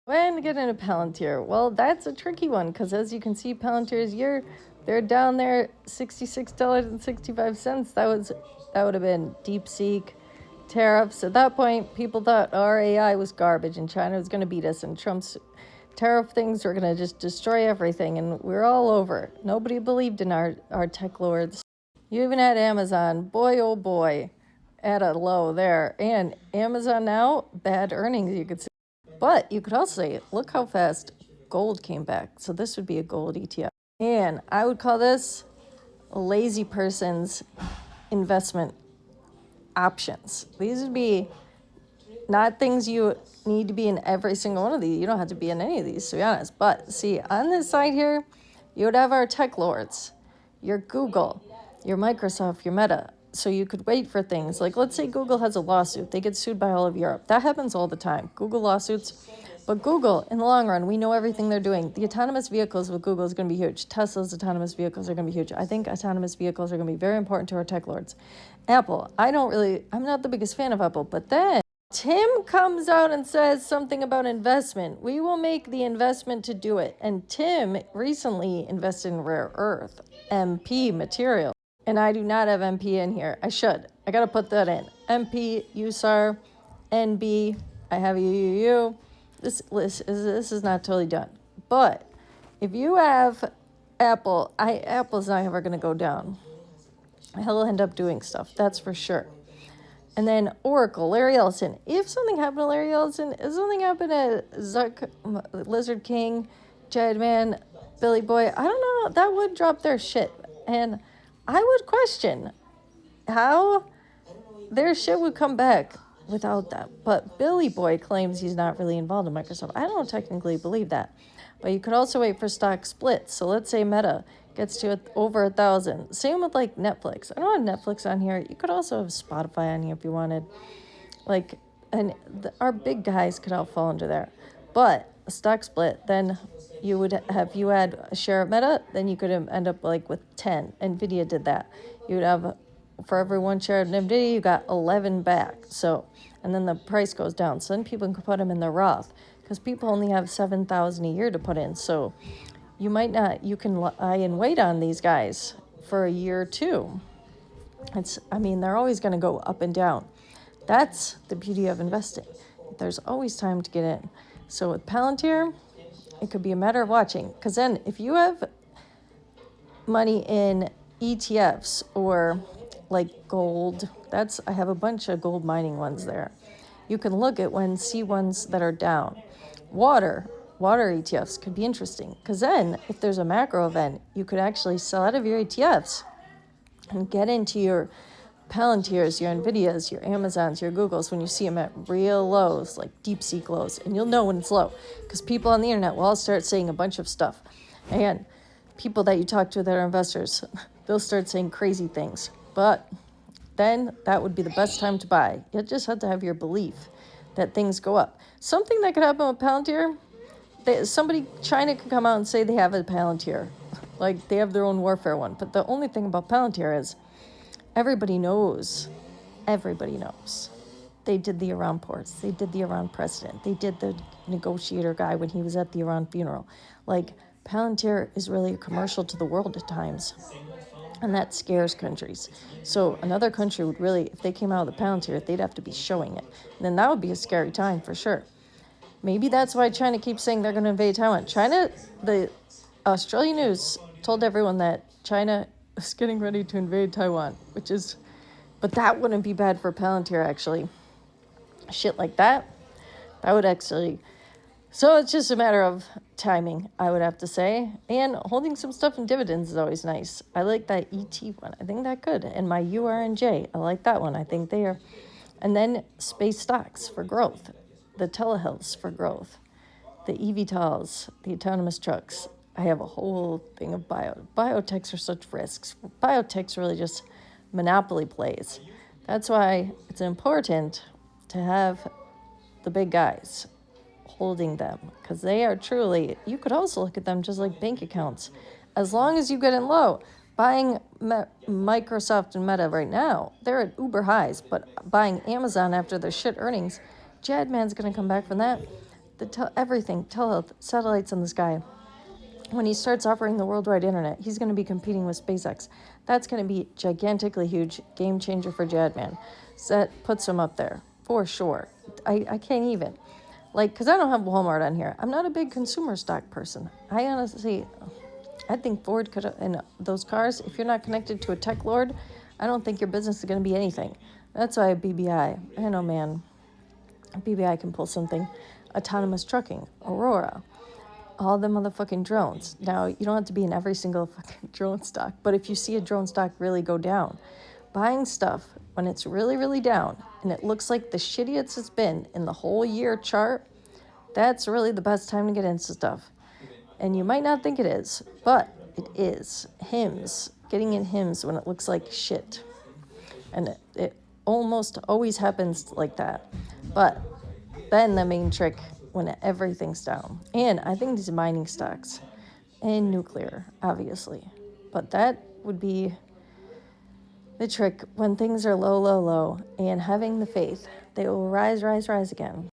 When to get into Palantir? Well, that's a tricky one because as you can see, Palantir's they're down there $66.65. That would have been DeepSeek tariffs. At that point, people thought our AI was garbage and China was going to beat us, and Trump's tariff things were going to just destroy everything, and we're all over it. Nobody believed in our tech lords. You even had Amazon, boy oh boy, at a low there. And Amazon now, bad earnings, you could see. But you could also say, look how fast gold came back. So this would be a gold ETF. And I would call this a lazy person's investment options. These would be not things you need to be in every single one of these. You don't have to be in any of these, to be honest. But see, on this side here, you would have our tech lords, your Google, your Microsoft, your Meta. So you could wait for things. Like, let's say Google has a lawsuit. They get sued by all of Europe. That happens all the time. Google lawsuits. But Google, in the long run, we know everything they're doing. The autonomous vehicles with Google is going to be huge. Tesla's autonomous vehicles are going to be huge. I think autonomous vehicles are going to be very important to our tech lords. Apple, I'm not the biggest fan of Apple. But then Tim comes out and says something about investment. We will make the investment to do it. And Tim recently invested in rare earth, MP material. And I do not have MP in here. I should. I got to put that in. MP, USAR, NB. I have UUU. This is not totally done. But if you have Apple, Apple's not ever going to go down. He'll end up doing stuff. That's for sure. And then Oracle, Larry Ellison. If something happened to Larry Ellison, if something happened to Zuck, Lizard King, Jadman, Billy Boy, I don't know, that would drop their shit. And I would question how their shit would come back without them. But Billy Boy claims he's not really involved in Microsoft. I don't technically believe that. But you could also wait for stock splits. So let's say Meta gets to over 1,000. Same with like Netflix. I don't have Netflix on here. You could also have Spotify on here if you wanted. Our big guys could all fall into there. But a stock split, then you would have, you had a share of Meta, then you could end up like with 10. NVIDIA did that. You would have, for every one share of NVIDIA, you got 11 back. So, and then the price goes down. So then people can put them in the Roth because people only have $7,000 a year to put in. So you can lie in wait on these guys for a year or two. They're always going to go up and down. That's the beauty of investing. There's always time to get in. So with Palantir, it could be a matter of watching. Because then if you have money in ETFs or like gold, I have a bunch of gold mining ones there. You can look at see ones that are down. Water ETFs could be interesting. Because then if there's a macro event, you could actually sell out of your ETFs and get into your Palantirs, your NVIDIAs, your Amazons, your Googles when you see them at real lows, like DeepSeek lows. And you'll know when it's low because people on the internet will all start saying a bunch of stuff. And people that you talk to that are investors, they'll start saying crazy things. But then that would be the best time to buy. You just have to have your belief that things go up. Something that could happen with Palantir, China could come out and say they have a Palantir. Like they have their own warfare one. But the only thing about Palantir is everybody knows. They did the Iran ports. They did the Iran president. They did the negotiator guy when he was at the Iran funeral. Like, Palantir is really a commercial to the world at times. And that scares countries. So another country would really, if they came out with a Palantir, they'd have to be showing it. And then that would be a scary time for sure. Maybe that's why China keeps saying they're going to invade Taiwan. The Australian news told everyone that China is getting ready to invade Taiwan, but that wouldn't be bad for Palantir, actually. Shit like that would actually, so it's just a matter of timing, I would have to say. And holding some stuff in dividends is always nice. I like that ET one. I think that good. And my URNJ, I like that one. I think they are. And then space stocks for growth, the telehealths for growth, the eVTOLs, the autonomous trucks. I have a whole thing of biotechs are such risks. Biotechs really just monopoly plays. That's why it's important to have the big guys holding them, because they are truly, you could also look at them just like bank accounts. As long as you get in low, buying Microsoft and Meta right now, they're at uber highs, but buying Amazon after their shit earnings, Jadman's going to come back from that. everything, telehealth, satellites in the sky. When he starts offering the worldwide internet, he's going to be competing with SpaceX. That's going to be gigantically huge, game changer for Jadman. So that puts him up there for sure. I can't even. Like, because I don't have Walmart on here. I'm not a big consumer stock person. I think Ford could, and those cars, if you're not connected to a tech lord, I don't think your business is going to be anything. That's why BBI. I know, man. BBI can pull something. Autonomous trucking, Aurora, all the motherfucking drones. Now, you don't have to be in every single fucking drone stock, but if you see a drone stock really go down, buying stuff when it's really, really down and it looks like the shittiest it's been in the whole year chart, that's really the best time to get into stuff. And you might not think it is, but it is. Hymns, getting in hymns when it looks like shit. And it almost always happens like that. But then the main trick when everything's down. And I think these mining stocks and nuclear, obviously. But that would be the trick when things are low, low, low, and having the faith. They will rise, rise, rise again.